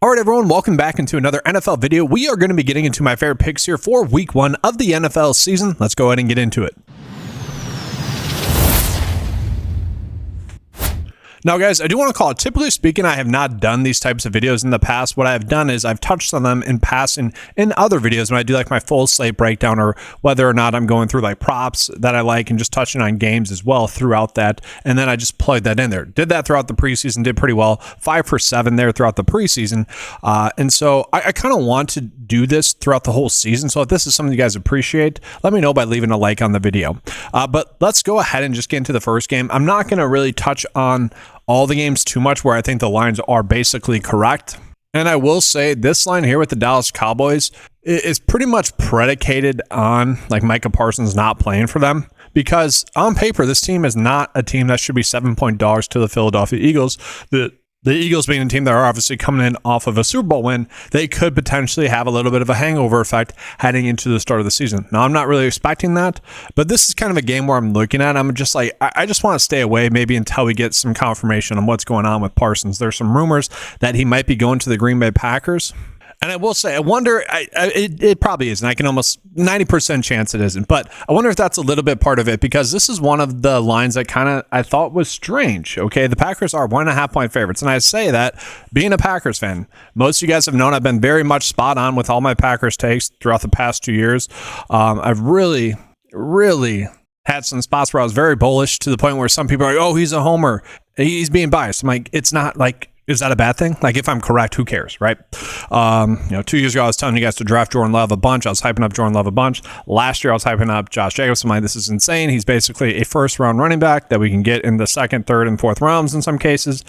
All right, everyone, welcome back into another NFL video. We are going to be getting into my favorite picks here for week 1 of the NFL season. Let's go ahead and get into it. Now, guys, I do want to call it, typically speaking, I have not done these types of videos in the past. What I've done is I've touched on them in passing in other videos when I do like my full slate breakdown, or whether or not I'm going through like props that I like and just touching on games as well throughout that. And then I just plugged that in there. Did that throughout the preseason, did pretty well. 5 for 7 there throughout the preseason. And so I kind of want to do this throughout the whole season. So if this is something you guys appreciate, let me know by leaving a like on the video. But let's go ahead and just get into the first game. I'm not going to really touch on all the games too much where I think the lines are basically correct. And I will say this line here with the Dallas Cowboys is pretty much predicated on like Micah Parsons not playing for them, because on paper, this team is not a team that should be 7-point dogs to the Philadelphia Eagles. The Eagles being a team that are obviously coming in off of a Super Bowl win, they could potentially have a little bit of a hangover effect heading into the start of the season. Now, I'm not really expecting that, but this is kind of a game where I'm looking at, I'm just like, I just want to stay away maybe until we get some confirmation on what's going on with Parsons. There's some rumors that he might be going to the Green Bay Packers. And I will say, I wonder, it probably isn't. I can almost 90% chance it isn't. But I wonder if that's a little bit part of it, because this is one of the lines that I thought was strange. Okay, the Packers are 1.5 point favorites. And I say that being a Packers fan, most of you guys have known I've been very much spot on with all my Packers takes throughout the past 2 years. I've really had some spots where I was very bullish, to the point where some people are like, oh, he's a homer, he's being biased. I'm like, it's not like, is that a bad thing? Like, if I'm correct, who cares, right? 2 years ago, I was telling you guys to draft Jordan Love a bunch. I was hyping up Jordan Love a bunch. Last year, I was hyping up Josh Jacobs. I'm like, this is insane. He's basically a first-round running back that we can get in the second, third, and fourth rounds in some cases.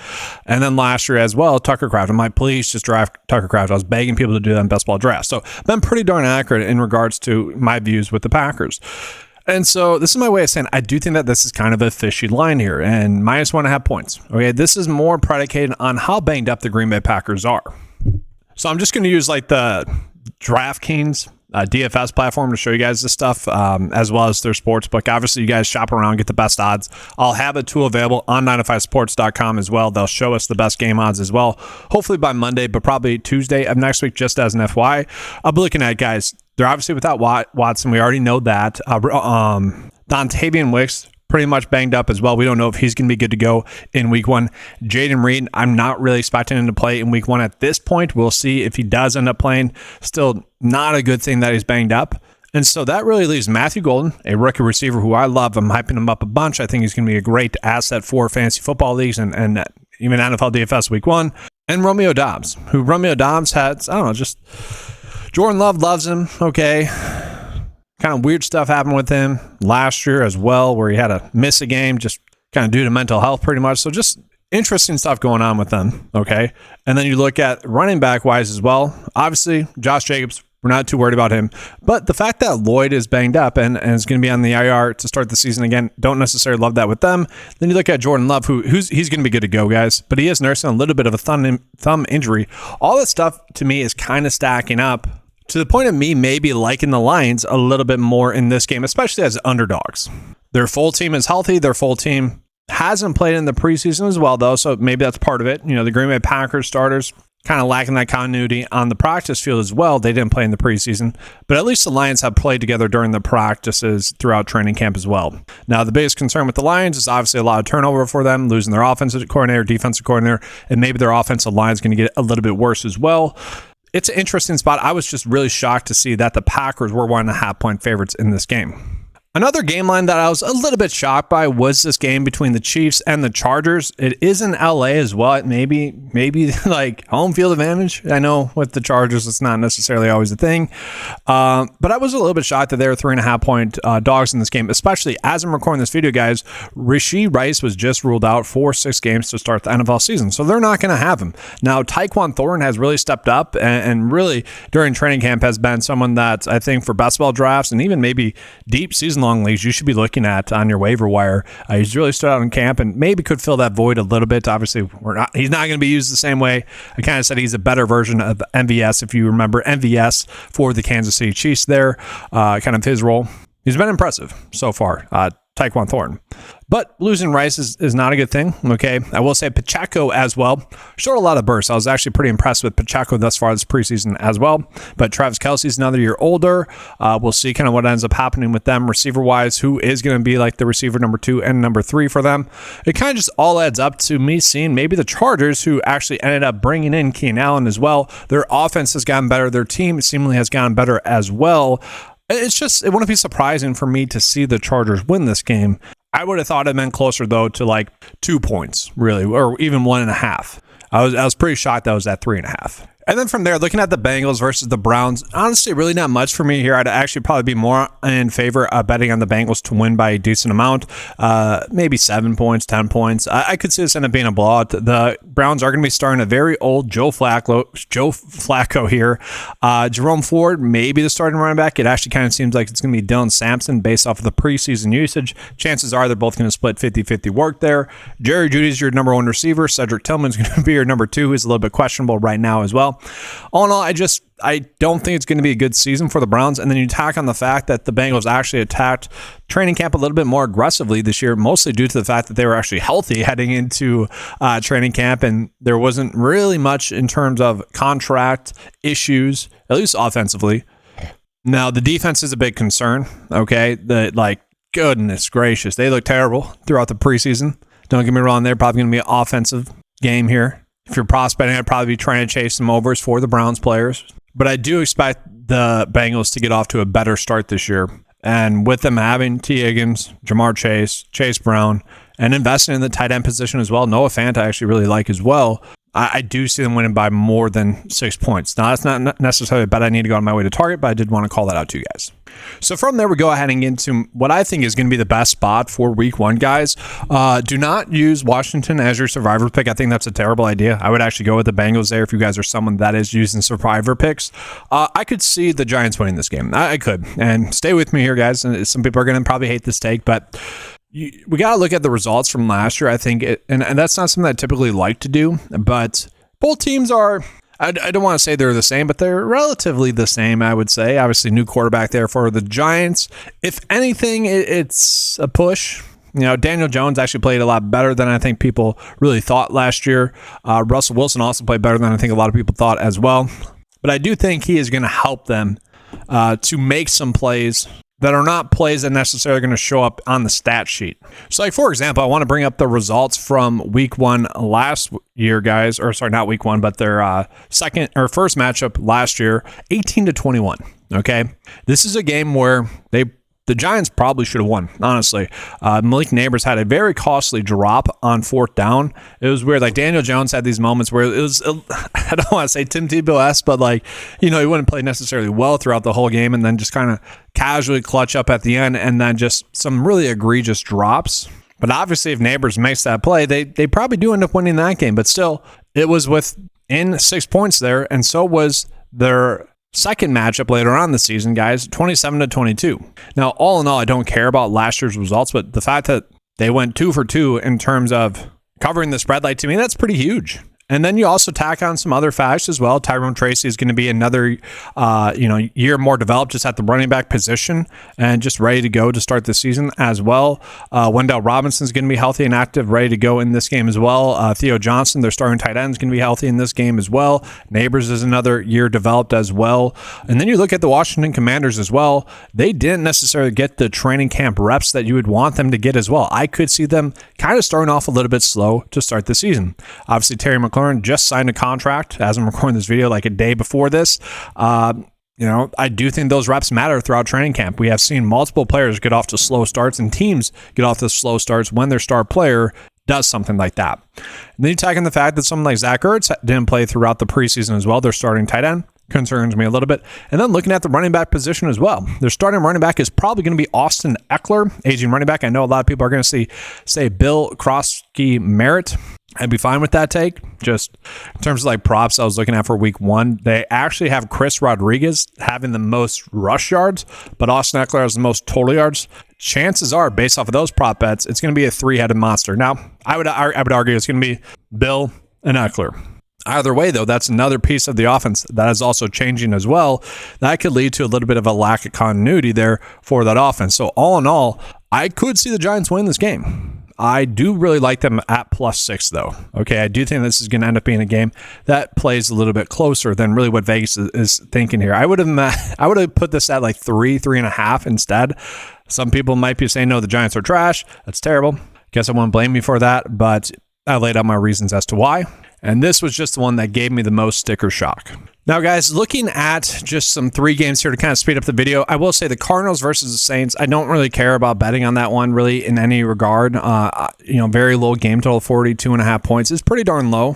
And then last year as well, Tucker Kraft. I'm like, please just draft Tucker Kraft. I was begging people to do that in best ball drafts. So been pretty darn accurate in regards to my views with the Packers. And so this is my way of saying I do think that this is kind of a fishy line here, and minus 1.5 points. Okay, this is more predicated on how banged up the Green Bay Packers are. So I'm just going to use like the DraftKings DFS platform to show you guys this stuff, as well as their sports book. Obviously, you guys shop around, get the best odds. I'll have a tool available on 905sports.com as well. They'll show us the best game odds as well, hopefully by Monday, but probably Tuesday of next week, just as an FYI. I'll be looking at, guys, they're obviously without Watson. We already know that. Dontavian Wicks, pretty much banged up as well. We don't know if he's going to be good to go in week 1. Jaden Reed, I'm not really expecting him to play in week 1 at this point. We'll see if he does end up playing. Still not a good thing that he's banged up. And so that really leaves Matthew Golden, a rookie receiver who I love. I'm hyping him up a bunch. I think he's going to be a great asset for fantasy football leagues and even NFL DFS week 1. And Romeo Doubs, who Romeo Doubs had, I don't know, just Jordan Love loves him. Okay. Kind of weird stuff happened with him last year as well, where he had to miss a game just kind of due to mental health pretty much. So just interesting stuff going on with them, okay? And then you look at running back wise as well. Obviously, Josh Jacobs, we're not too worried about him. But the fact that Lloyd is banged up and is going to be on the IR to start the season again, don't necessarily love that with them. Then you look at Jordan Love, he's going to be good to go, guys. But he is nursing a little bit of a thumb injury. All that stuff, to me, is kind of stacking up to the point of me maybe liking the Lions a little bit more in this game, especially as underdogs. Their full team is healthy. Their full team hasn't played in the preseason as well, though, so maybe that's part of it. You know, the Green Bay Packers starters kind of lacking that continuity on the practice field as well. They didn't play in the preseason, but at least the Lions have played together during the practices throughout training camp as well. Now, the biggest concern with the Lions is obviously a lot of turnover for them, losing their offensive coordinator, defensive coordinator, and maybe their offensive line is going to get a little bit worse as well. It's an interesting spot. I was just really shocked to see that the Packers were 1.5 point favorites in this game. Another game line that I was a little bit shocked by was this game between the Chiefs and the Chargers. It is in LA as well. Maybe like home field advantage. I know with the Chargers, it's not necessarily always a thing. But I was a little bit shocked that they were 3.5 point dogs in this game, especially as I'm recording this video, guys. Rashee Rice was just ruled out for 6 games to start the NFL season. So they're not going to have him. Now, Tyquan Thornton has really stepped up and really during training camp has been someone that I think for best ball drafts and even maybe deep season long leagues you should be looking at on your waiver wire. He's really stood out in camp and maybe could fill that void a little bit. Obviously, he's not going to be used the same way. I kind of said he's a better version of MVS, if you remember MVS for the Kansas City Chiefs there, kind of his role. He's been impressive so far. Tyquan Thornton. But losing Rice is not a good thing, okay? I will say Pacheco as well. Showed a lot of bursts. I was actually pretty impressed with Pacheco thus far this preseason as well. But Travis Kelce's another year older. We'll see kind of what ends up happening with them receiver-wise, who is going to be like the receiver number 2 and number 3 for them. It kind of just all adds up to me seeing maybe the Chargers, who actually ended up bringing in Keenan Allen as well. Their offense has gotten better. Their team seemingly has gotten better as well. It wouldn't be surprising for me to see the Chargers win this game. I would have thought it meant closer, though, to like 2 points, really, or even 1.5. I was pretty shocked that was at 3.5. And then from there, looking at the Bengals versus the Browns, honestly, really not much for me here. I'd actually probably be more in favor of betting on the Bengals to win by a decent amount, maybe 7 points, 10 points. I could see this end up being a blowout. The Browns are going to be starting a very old Joe Flacco here. Jerome Ford, maybe the starting running back. It actually kind of seems like it's going to be Dylan Sampson based off of the preseason usage. Chances are they're both going to split 50-50 work there. Jerry Jeudy's your number 1 receiver. Cedric Tillman's going to be your number 2, who's a little bit questionable right now as well. All in all, I don't think it's going to be a good season for the Browns. And then you tack on the fact that the Bengals actually attacked training camp a little bit more aggressively this year, mostly due to the fact that they were actually healthy heading into training camp. And there wasn't really much in terms of contract issues, at least offensively. Now, the defense is a big concern. Okay. Goodness gracious. They look terrible throughout the preseason. Don't get me wrong. They're probably going to be an offensive game here. If you're prospecting, I'd probably be trying to chase some overs for the Browns players. But I do expect the Bengals to get off to a better start this year. And with them having T. Higgins, Jamar Chase, Chase Brown, and investing in the tight end position as well, Noah Fant I actually really like as well, I do see them winning by more than 6 points. Now, that's not necessarily a bet I need to go on my way to target, but I did want to call that out to you guys. So from there, we go ahead and get into what I think is going to be the best spot for week 1, guys. Do not use Washington as your survivor pick. I think that's a terrible idea. I would actually go with the Bengals there if you guys are someone that is using survivor picks. I could see the Giants winning this game. I could. And stay with me here, guys. Some people are going to probably hate this take, but we got to look at the results from last year, I think. And that's not something I typically like to do, but both teams are... I don't want to say they're the same, but they're relatively the same, I would say. Obviously, new quarterback there for the Giants. If anything, it's a push. You know, Daniel Jones actually played a lot better than I think people really thought last year. Russell Wilson also played better than I think a lot of people thought as well. But I do think he is going to help them to make some plays that are not plays that necessarily going to show up on the stat sheet. So, like, for example, I want to bring up the results from week 1 last year, guys. Or sorry, not week 1, but their first matchup last year, 18-21. Okay. This is a game where the Giants probably should have won, honestly. Malik Neighbors had a very costly drop on 4th down. It was weird. Like, Daniel Jones had these moments where it was, I don't want to say Tim Tebow-esque, but he wouldn't play necessarily well throughout the whole game and then just kind of casually clutch up at the end and then just some really egregious drops. But obviously, if Neighbors makes that play, they probably do end up winning that game. But still, it was within 6 points there, and so was their second matchup later on in the season, guys, 27-22. Now, all in all, I don't care about last year's results, but the fact that they went 2 for 2 in terms of covering the spread, to me, that's pretty huge. And then you also tack on some other facts as well. Tyrone Tracy is going to be another, year more developed just at the running back position and just ready to go to start the season as well. Wendell Robinson is going to be healthy and active, ready to go in this game as well. Theo Johnson, their starting tight end, is going to be healthy in this game as well. Neighbors is another year developed as well. And then you look at the Washington Commanders as well. They didn't necessarily get the training camp reps that you would want them to get as well. I could see them kind of starting off a little bit slow to start the season. Obviously, Terry McLaurin just signed a contract as I'm recording this video like a day before this. I do think those reps matter throughout training camp. We have seen multiple players get off to slow starts and teams get off to slow starts when their star player does something like that. And then you tack in the fact that someone like Zach Ertz didn't play throughout the preseason as well. Their starting tight end concerns me a little bit. And then looking at the running back position as well. Their starting running back is probably going to be Austin Eckler, aging running back. I know a lot of people are going to say Bill Krosky-Merritt. I'd be fine with that take. Just in terms of props I was looking at for week 1, they actually have Chris Rodriguez having the most rush yards, but Austin Eckler has the most total yards. Chances are, based off of those prop bets, it's going to be a 3-headed monster. Now, I would argue it's going to be Bill and Eckler. Either way, though, that's another piece of the offense that is also changing as well. That could lead to a little bit of a lack of continuity there for that offense. So all in all, I could see the Giants win this game. I do really like them at +6 though. Okay, I do think this is going to end up being a game that plays a little bit closer than really what Vegas is thinking here. I would have put this at like 3.5 instead. Some people might be saying, no, the Giants are trash. That's terrible. Guess I won't blame me for that, but I laid out my reasons as to why. And this was just the one that gave me the most sticker shock. Now, guys, looking at just some 3 games here to kind of speed up the video, I will say the Cardinals versus the Saints, I don't really care about betting on that one really in any regard. Very low game total, 42.5 points is pretty darn low.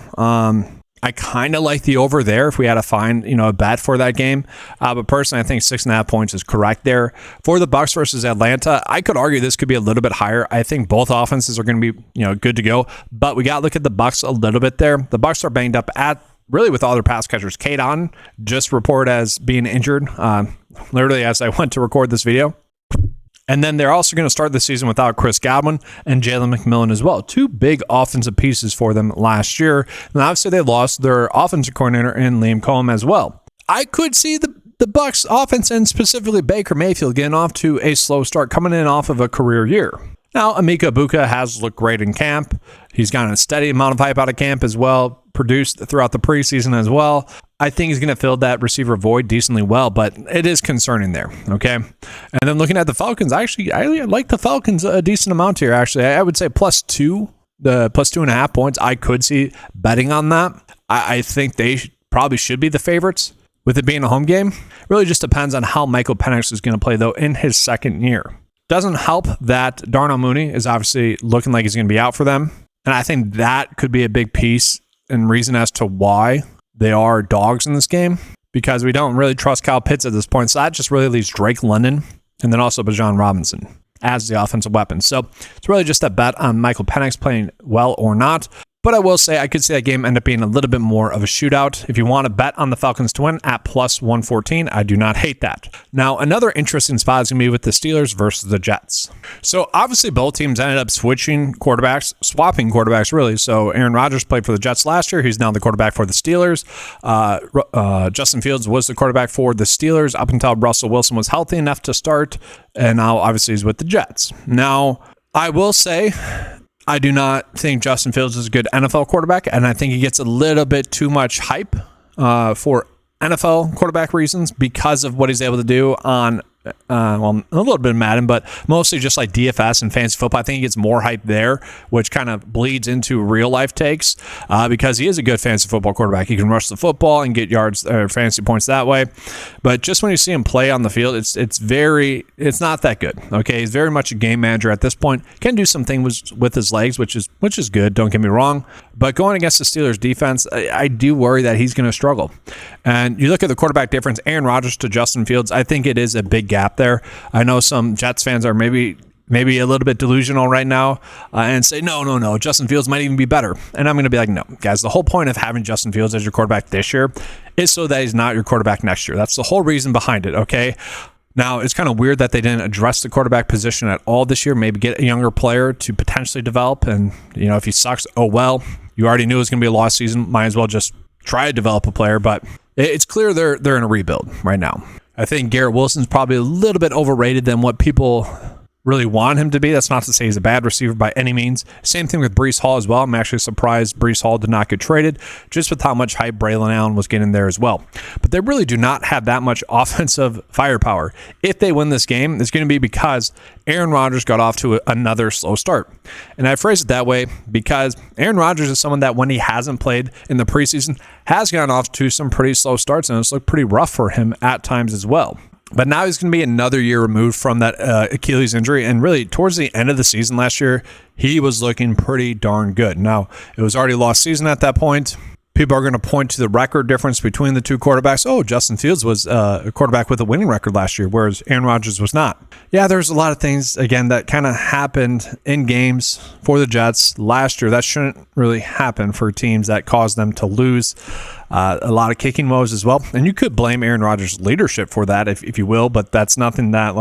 I kind of like the over there if we had to find, a bet for that game. But personally, I think 6.5 points is correct there. For the Bucs versus Atlanta, I could argue this could be a little bit higher. I think both offenses are going to be, good to go. But we got to look at the Bucs a little bit there. The Bucs are banged up really with all their pass catchers. Kate Otten just reported as being injured, literally as I went to record this video. And then they're also going to start the season without Chris Godwin and Jalen McMillan as well. 2 big offensive pieces for them last year. And obviously they lost their offensive coordinator in Liam Cohen as well. I could see the Bucs offense and specifically Baker Mayfield getting off to a slow start coming in off of a career year. Now, Emeka Egbuka has looked great in camp. He's gotten a steady amount of hype out of camp as well, produced throughout the preseason as well. I think he's going to fill that receiver void decently well, but it is concerning there, okay? And then looking at the Falcons, I like the Falcons a decent amount here, actually. I would say +2, the +2.5 points. I could see betting on that. I think they probably should be the favorites with it being a home game. Really just depends on how Michael Penix is going to play, though, in his second year. Doesn't help that Darnell Mooney is obviously looking like he's going to be out for them. And I think that could be a big piece and reason as to why they are dogs in this game, because we don't really trust Kyle Pitts at this point. So that just really leaves Drake London and then also Bijan Robinson as the offensive weapon. So it's really just a bet on Michael Penix playing well or not. But I will say I could see that game end up being a little bit more of a shootout. If you want to bet on the Falcons to win at +114, I do not hate that. Now, another interesting spot is going to be with the Steelers versus the Jets. So obviously both teams ended up swapping quarterbacks really. So Aaron Rodgers played for the Jets last year. He's now the quarterback for the Steelers. Justin Fields was the quarterback for the Steelers up until Russell Wilson was healthy enough to start. And now obviously he's with the Jets. Now, I will say, I do not think Justin Fields is a good NFL quarterback, and I think he gets a little bit too much hype for NFL quarterback reasons because of what he's able to do on, a little bit of Madden, but mostly just like DFS and fantasy football. I think he gets more hype there, which kind of bleeds into real life takes because he is a good fantasy football quarterback. He can rush the football and get yards or fantasy points that way. But just when you see him play on the field, it's not that good. Okay, he's very much a game manager at this point. Can do some things with his legs, which is good. Don't get me wrong. But going against the Steelers defense, I do worry that he's going to struggle. And you look at the quarterback difference, Aaron Rodgers to Justin Fields, I think it is a big gap there. I know some Jets fans are maybe a little bit delusional right now and say, no, Justin Fields might even be better. And I'm going to be like, no, guys, the whole point of having Justin Fields as your quarterback this year is so that he's not your quarterback next year. That's the whole reason behind it, okay? Now, it's kind of weird that they didn't address the quarterback position at all this year, maybe get a younger player to potentially develop. And, if he sucks, oh well. You already knew it was going to be a lost season. Might as well just try to develop a player. But it's clear they're in a rebuild right now. I think Garrett Wilson's probably a little bit overrated than what people really want him to be. That's not to say he's a bad receiver by any means. Same thing with Breece Hall as well. I'm actually surprised Breece Hall did not get traded just with how much hype Braylon Allen was getting there as well. But they really do not have that much offensive firepower. If they win this game, it's going to be because Aaron Rodgers got off to another slow start. And I phrase it that way because Aaron Rodgers is someone that when he hasn't played in the preseason has gone off to some pretty slow starts, and it's looked pretty rough for him at times as well. But now he's going to be another year removed from that Achilles injury. And really, towards the end of the season last year, he was looking pretty darn good. Now, it was already lost season at that point. People are going to point to the record difference between the two quarterbacks. Oh, Justin Fields was a quarterback with a winning record last year, whereas Aaron Rodgers was not. Yeah, there's a lot of things, again, that kind of happened in games for the Jets last year. That shouldn't really happen for teams that caused them to lose. A lot of kicking woes as well. And you could blame Aaron Rodgers' leadership for that, if you will, but that's nothing that,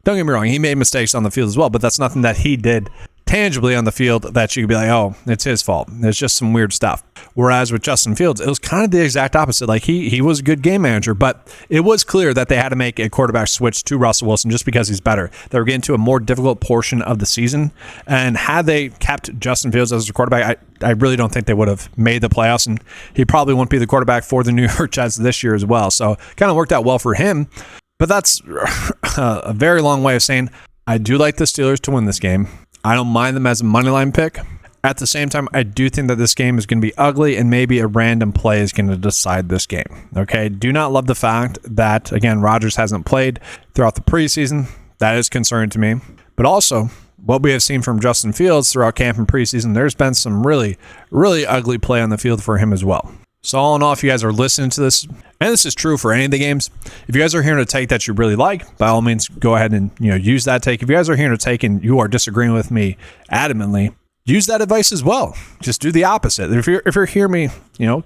don't get me wrong, he made mistakes on the field as well, but that's nothing that he did tangibly on the field that you could be like, oh, it's his fault. It's just some weird stuff. Whereas with Justin Fields, it was kind of the exact opposite. Like he was a good game manager, but it was clear that they had to make a quarterback switch to Russell Wilson just because he's better. They were getting to a more difficult portion of the season. And had they kept Justin Fields as a quarterback, I really don't think they would have made the playoffs. And he probably wouldn't be the quarterback for the New York Jets this year as well. So kind of worked out well for him. But that's a very long way of saying I do like the Steelers to win this game. I don't mind them as a moneyline pick. At the same time, I do think that this game is going to be ugly and maybe a random play is going to decide this game. Okay, do not love the fact that, again, Rodgers hasn't played throughout the preseason. That is concerning to me. But also, what we have seen from Justin Fields throughout camp and preseason, there's been some really, really ugly play on the field for him as well. So all in all, if you guys are listening to this, and this is true for any of the games, if you guys are hearing a take that you really like, by all means, go ahead and use that take. If you guys are hearing a take and you are disagreeing with me adamantly, use that advice as well. Just do the opposite. If you're hearing me,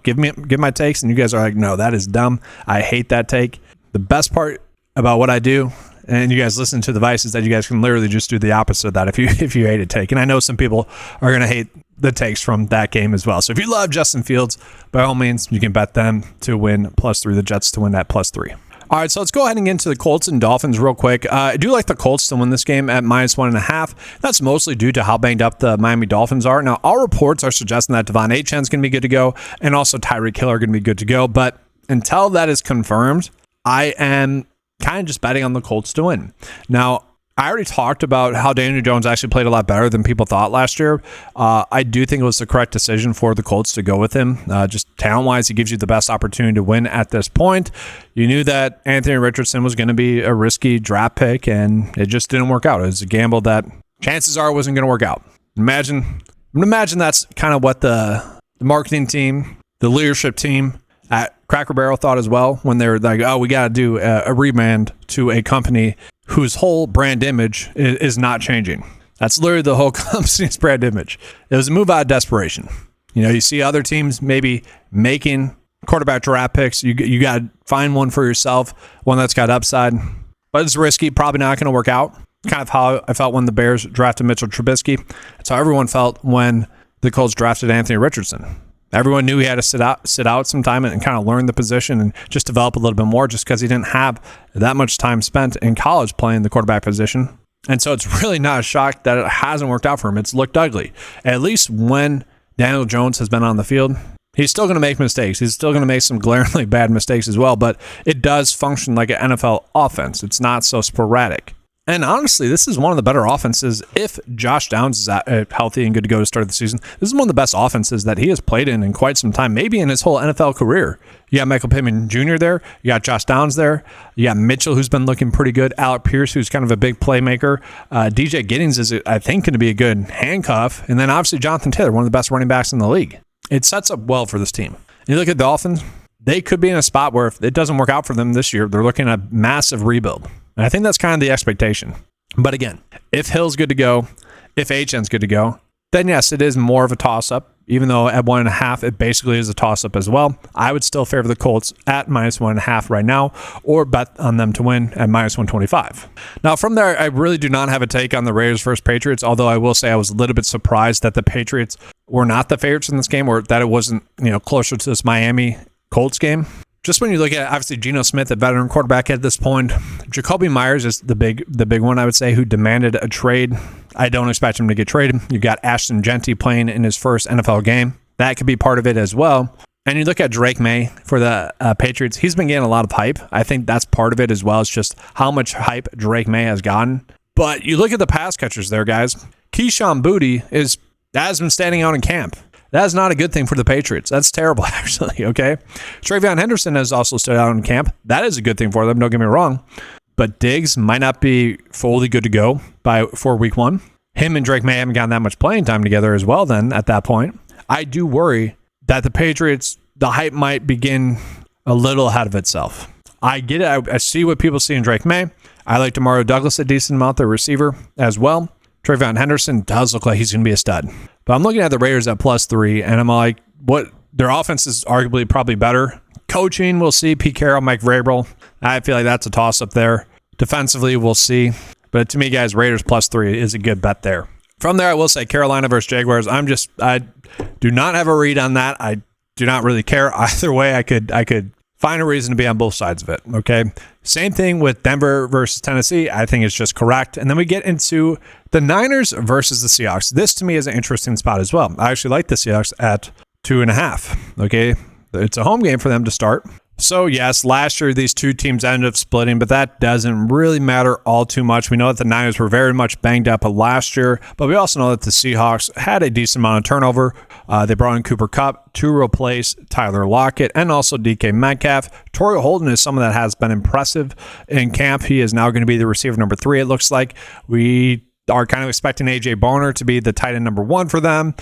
give my takes, and you guys are like, no, that is dumb. I hate that take. The best part about what I do, and you guys listen to the advice, is that you guys can literally just do the opposite of that if you hate a take. And I know some people are going to hate the takes from that game as well. So if you love Justin Fields, by all means, you can bet them to win +3, the Jets to win at +3. All right, so let's go ahead and get into the Colts and Dolphins real quick. I do like the Colts to win this game at -1.5. That's mostly due to how banged up the Miami Dolphins are. Now, all reports are suggesting that Devon Achane's going to be good to go, and also Tyreek Hill are going to be good to go. But until that is confirmed, I am kind of just betting on the Colts to win. Now, I already talked about how Daniel Jones actually played a lot better than people thought last year. I do think it was the correct decision for the Colts to go with him. Just talent-wise, he gives you the best opportunity to win at this point. You knew that Anthony Richardson was going to be a risky draft pick, and it just didn't work out. It was a gamble that chances are wasn't going to work out. Imagine that's kind of what the marketing team, the leadership team at Cracker Barrel thought as well when they were like, oh, we got to do a rebrand to a company whose whole brand image is not changing. That's literally the whole company's brand image. It was a move out of desperation. You see other teams maybe making quarterback draft picks. You got to find one for yourself, one that's got upside. But it's risky, probably not going to work out. Kind of how I felt when the Bears drafted Mitchell Trubisky. That's how everyone felt when the Colts drafted Anthony Richardson. Everyone knew he had to sit out some time and kind of learn the position and just develop a little bit more just because he didn't have that much time spent in college playing the quarterback position. And so it's really not a shock that it hasn't worked out for him. It's looked ugly. At least when Daniel Jones has been on the field, he's still going to make mistakes. He's still going to make some glaringly bad mistakes as well, but it does function like an NFL offense. It's not so sporadic. And honestly, this is one of the better offenses if Josh Downs is healthy and good to go to start the season. This is one of the best offenses that he has played in quite some time, maybe in his whole NFL career. You got Michael Pittman Jr. there. You got Josh Downs there. You got Mitchell, who's been looking pretty good. Alec Pierce, who's kind of a big playmaker. DJ Giddings is, I think, going to be a good handcuff. And then obviously Jonathan Taylor, one of the best running backs in the league. It sets up well for this team. You look at the Dolphins, they could be in a spot where if it doesn't work out for them this year, they're looking at a massive rebuild. And I think that's kind of the expectation. But again, if Hill's good to go, if Achane's good to go, then yes, it is more of a toss-up. Even though at 1.5, it basically is a toss-up as well. I would still favor the Colts at -1.5 right now, or bet on them to win at -125. Now, from there, I really do not have a take on the Raiders versus Patriots, although I will say I was a little bit surprised that the Patriots were not the favorites in this game, or that it wasn't closer to this Miami Colts game. Just when you look at, obviously, Geno Smith, a veteran quarterback at this point. Jacoby Myers is the big one, I would say, who demanded a trade. I don't expect him to get traded. You got Ashton Genty playing in his first NFL game. That could be part of it as well. And you look at Drake May for the Patriots. He's been getting a lot of hype. I think that's part of it as well. It's just how much hype Drake May has gotten. But you look at the pass catchers there, guys. Keyshawn Boutte has been standing out in camp. That is not a good thing for the Patriots. That's terrible, actually, okay? TreVeyon Henderson has also stood out in camp. That is a good thing for them, don't get me wrong. But Diggs might not be fully good to go for week 1. Him and Drake May haven't gotten that much playing time together as well then at that point. I do worry that the Patriots, the hype might begin a little ahead of itself. I get it. I see what people see in Drake May. I like Demario Douglas a decent amount, the receiver, as well. TreVeyon Henderson does look like he's going to be a stud. But I'm looking at the Raiders at +3, and I'm like, what? Their offense is arguably probably better. Coaching, we'll see. Pete Carroll, Mike Vrabel. I feel like that's a toss-up there. Defensively, we'll see. But to me, guys, Raiders +3 is a good bet there. From there, I will say Carolina versus Jaguars. I do not have a read on that. I do not really care either way. I could find a reason to be on both sides of it. Okay. Same thing with Denver versus Tennessee. I think it's just correct. And then we get into the Niners versus the Seahawks. This to me is an interesting spot as well. I actually like the Seahawks at 2.5. Okay. It's a home game for them to start. So yes, last year these two teams ended up splitting, but that doesn't really matter all too much. We know that the Niners were very much banged up last year, but we also know that the Seahawks had a decent amount of turnover. They brought in Cooper Kupp to replace Tyler Lockett and also DK Metcalf. Torrey Holden is someone that has been impressive in camp. He is now going to be the receiver number 3, it looks like. We are kind of expecting A.J. Barner to be the tight end number 1 for them.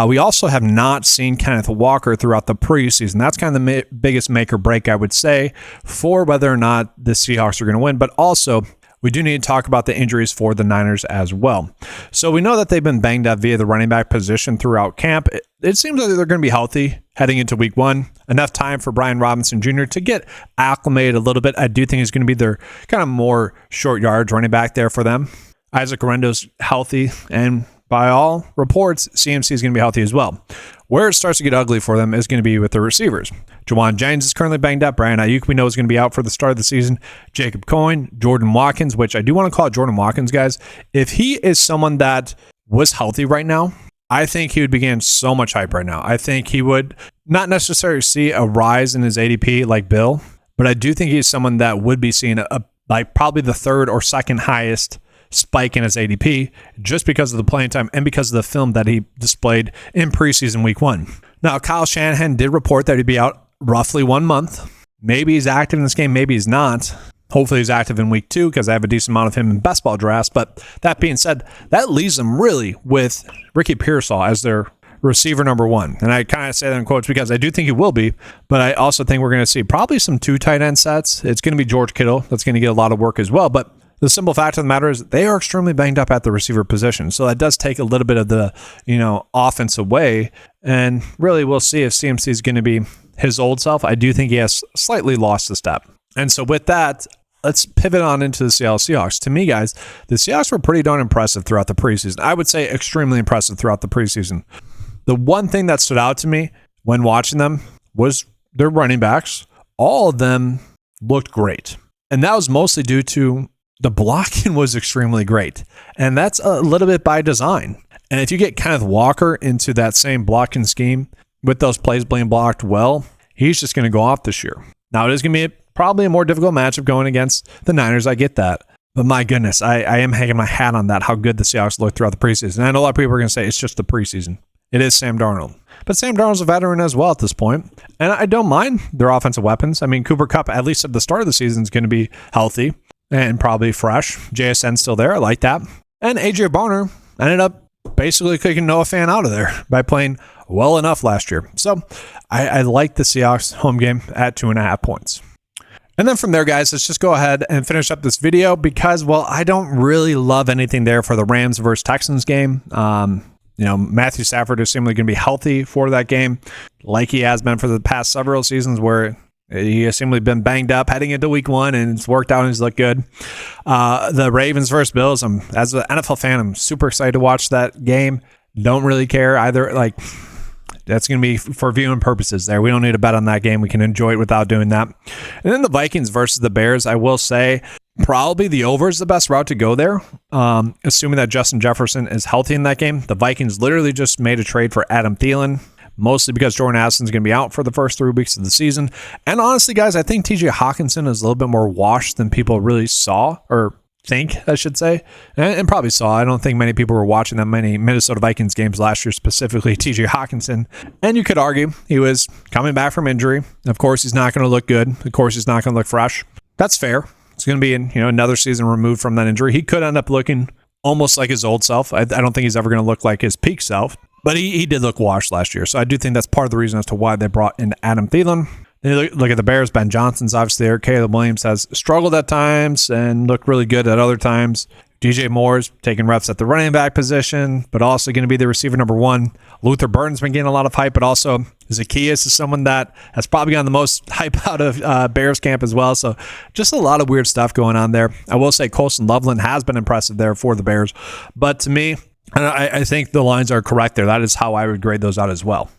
We also have not seen Kenneth Walker throughout the preseason. That's kind of the biggest make or break, I would say, for whether or not the Seahawks are going to win. But also, we do need to talk about the injuries for the Niners as well. So we know that they've been banged up via the running back position throughout camp. It seems like they're going to be healthy heading into week 1. Enough time for Brian Robinson Jr. to get acclimated a little bit. I do think he's going to be their kind of more short yards running back there for them. Isaac Rendo's healthy, and by all reports, CMC is going to be healthy as well. Where it starts to get ugly for them is going to be with the receivers. Juwan Jennings is currently banged up. Brandon Ayuk, we know, is going to be out for the start of the season. Jacob Cohen, Jordan Watkins, which I do want to call it Jordan Watkins, guys. If he is someone that was healthy right now, I think he would be getting so much hype right now. I think he would not necessarily see a rise in his ADP like Bill, but I do think he's someone that would be seeing like probably the 3rd or 2nd highest spike in his ADP just because of the playing time and because of the film that he displayed in preseason week 1. Now, Kyle Shanahan did report that he'd be out roughly 1 month. Maybe he's active in this game, maybe he's not. Hopefully he's active in week 2 because I have a decent amount of him in best ball drafts. But that being said, that leaves them really with Ricky Pearsall as their receiver number 1. And I kind of say that in quotes because I do think he will be, but I also think we're going to see probably some 2 tight end sets. It's going to be George Kittle. That's going to get a lot of work as well. But the simple fact of the matter is they are extremely banged up at the receiver position. So that does take a little bit of the, offense away. And really, we'll see if CMC is going to be his old self. I do think he has slightly lost a step. And so with that, let's pivot on into the Seattle Seahawks. To me, guys, the Seahawks were pretty darn impressive throughout the preseason. I would say extremely impressive throughout the preseason. The one thing that stood out to me when watching them was their running backs. All of them looked great. And that was mostly due to the blocking was extremely great. And that's a little bit by design. And if you get Kenneth Walker into that same blocking scheme with those plays being blocked well, he's just going to go off this year. Now, it is going to be probably a more difficult matchup going against the Niners. I get that. But my goodness, I am hanging my hat on that, how good the Seahawks look throughout the preseason. And I know a lot of people are going to say it's just the preseason. It is Sam Darnold. But Sam Darnold's a veteran as well at this point. And I don't mind their offensive weapons. I mean, Cooper Kupp, at least at the start of the season, is going to be healthy and probably fresh. JSN's still there. I like that. And A.J. Barner ended up basically kicking Noah Fant out of there by playing well enough last year. So I like the Seahawks home game at 2.5 points. And then from there, guys, let's just go ahead and finish up this video because, well, I don't really love anything there for the Rams versus Texans game. Matthew Stafford is seemingly going to be healthy for that game like he has been for the past several seasons where he has seemingly been banged up heading into week 1 and it's worked out and he's looked good. The Ravens versus Bills, as an NFL fan, I'm super excited to watch that game. Don't really care either. Like, that's going to be for viewing purposes there. We don't need to bet on that game. We can enjoy it without doing that. And then the Vikings versus the Bears, I will say probably the over is the best route to go there. Assuming that Justin Jefferson is healthy in that game. The Vikings literally just made a trade for Adam Thielen, mostly because Jordan Addison's going to be out for the first 3 weeks of the season. And honestly, guys, I think TJ Hawkinson is a little bit more washed than people really saw, or think, I should say, and probably saw. I don't think many people were watching that many Minnesota Vikings games last year, specifically TJ Hawkinson. And you could argue he was coming back from injury. Of course, he's not going to look good. Of course, he's not going to look fresh. That's fair. It's going to be another season removed from that injury. He could end up looking almost like his old self. I don't think he's ever going to look like his peak self. But he did look washed last year. So I do think that's part of the reason as to why they brought in Adam Thielen. Then you look at the Bears. Ben Johnson's obviously there. Caleb Williams has struggled at times and looked really good at other times. DJ Moore's taking reps at the running back position, but also going to be the receiver number 1. Luther Burton's been getting a lot of hype, but also Zacchaeus is someone that has probably gotten the most hype out of Bears camp as well. So just a lot of weird stuff going on there. I will say Colson Loveland has been impressive there for the Bears. But to me, And I think the lines are correct there. That is how I would grade those out as well.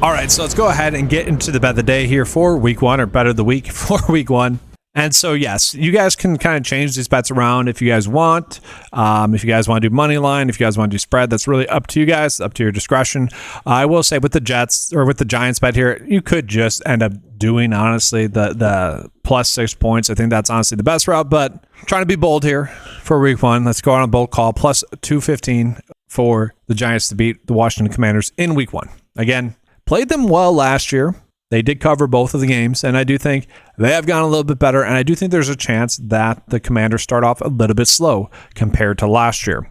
All right, so let's go ahead and get into the bet of the day here for week 1, or bet of the week for week 1. And so, yes, you guys can kind of change these bets around if you guys want. If you guys want to do money line, if you guys want to do spread, that's really up to you guys, up to your discretion. I will say with the Jets, or with the Giants bet here, you could just end up doing, honestly, the plus 6 points. I think that's honestly the best route, but I'm trying to be bold here for week 1. Let's go on a bold call, plus 215 for the Giants to beat the Washington Commanders in week 1. Again, played them well last year. They did cover both of the games, and I do think they have gone a little bit better, and I do think there's a chance that the Commanders start off a little bit slow compared to last year.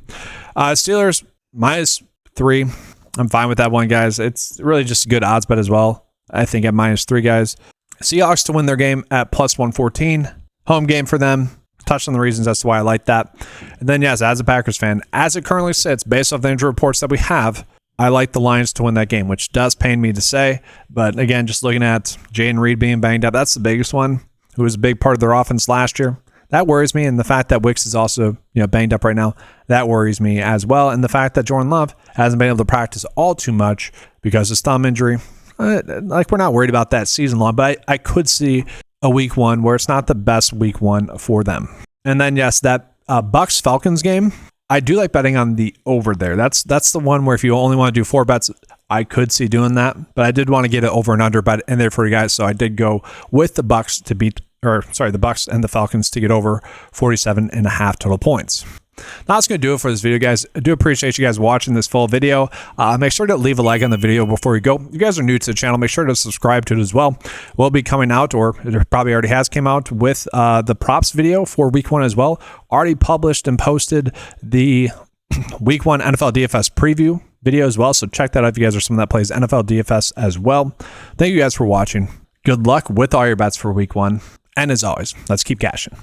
Steelers, -3. I'm fine with that one, guys. It's really just a good odds bet as well, I think, at -3, guys. Seahawks to win their game at plus 114. Home game for them. Touched on the reasons as to why I like that. And then, yes, as a Packers fan, as it currently sits, based off the injury reports that we have, I like the Lions to win that game, which does pain me to say. But again, just looking at Jayden Reed being banged up, that's the biggest one, who was a big part of their offense last year. That worries me. And the fact that Wicks is also, banged up right now, that worries me as well. And the fact that Jordan Love hasn't been able to practice all too much because of his thumb injury. We're not worried about that season long, but I could see a week 1 where it's not the best week 1 for them. And then, yes, that Bucks-Falcons game, I do like betting on the over there. That's the one where if you only want to do 4 bets, I could see doing that. But I did want to get it over and under bet in there for you guys. So I did go with the Bucks the Bucks and the Falcons to get over 47.5 total points. Now that's going to do it for this video, guys. I do appreciate you guys watching this full video. Make sure to leave a like on the video before you go. If you guys are new to the channel, make sure to subscribe to it as well. We'll be coming out, or it probably already has came out, with the props video for week 1 as well. Already published and posted the week 1 NFL DFS preview video as well. So check that out if you guys are someone that plays NFL DFS as well. Thank you guys for watching. Good luck with all your bets for week 1. And as always, let's keep cashing.